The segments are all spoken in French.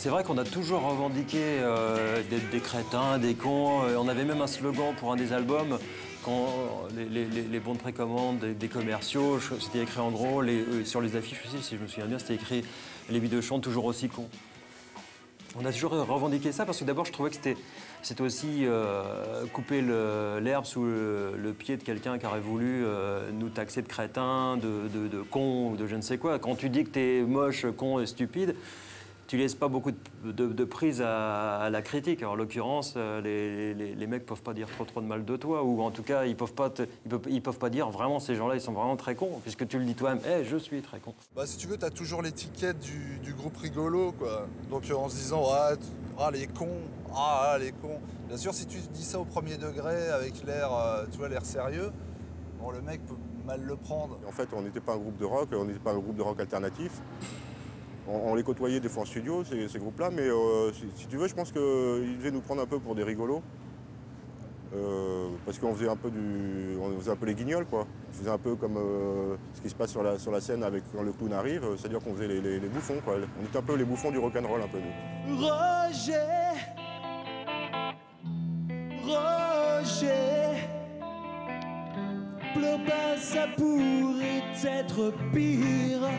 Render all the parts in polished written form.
C'est vrai qu'on a toujours revendiqué d'être des crétins, des cons. On avait même un slogan pour un des albums. Quand les bons de précommande des commerciaux, c'était écrit en gros, sur les affiches aussi, si je me souviens bien, c'était écrit « Les Bidochons, toujours aussi cons ». On a toujours revendiqué ça parce que d'abord je trouvais que c'était aussi couper l'herbe sous le pied de quelqu'un qui aurait voulu nous taxer de crétins, de cons ou de je ne sais quoi. Quand tu dis que t'es moche, con et stupide, tu laisses pas beaucoup de prise à la critique. Alors, en l'occurrence, les mecs peuvent pas dire trop de mal de toi, ou en tout cas, ils peuvent pas dire vraiment ces gens-là, ils sont vraiment très cons, puisque tu le dis toi-même, hey, je suis très con. Bah, si tu veux, t'as toujours l'étiquette du groupe rigolo, quoi. Donc en se disant, les cons, les cons. Bien sûr, si tu dis ça au premier degré, avec l'air, tu vois, l'air sérieux, bon, le mec peut mal le prendre. En fait, on n'était pas un groupe de rock, on n'était pas un groupe de rock alternatif. On les côtoyait des fois en studio, ces groupes-là, mais si tu veux, je pense qu'ils devaient nous prendre un peu pour des rigolos. Parce qu'on faisait un peu les guignols, quoi. On faisait un peu comme ce qui se passe sur la scène quand le clown arrive, c'est-à-dire qu'on faisait les bouffons, quoi. On était un peu les bouffons du rock'n'roll, un peu, nous. Roger, pleure pas, ça pourrait être pire.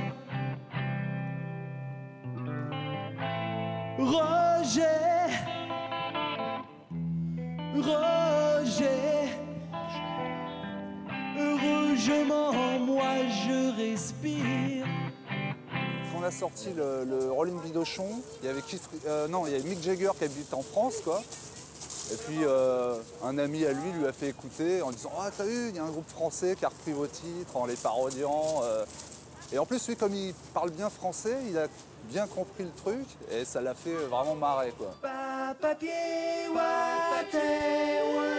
Roger, heureusement, moi je respire. Quand on a sorti le Rolling Bidochon, il y avait Mick Jagger qui habite en France, quoi. Et puis un ami à lui a fait écouter en disant « Ah, t'as vu, il y a un groupe français qui a repris vos titres en les parodiant. » Et en plus, lui, comme il parle bien français, il a bien compris le truc et ça l'a fait vraiment marrer, quoi. Papier, water, water.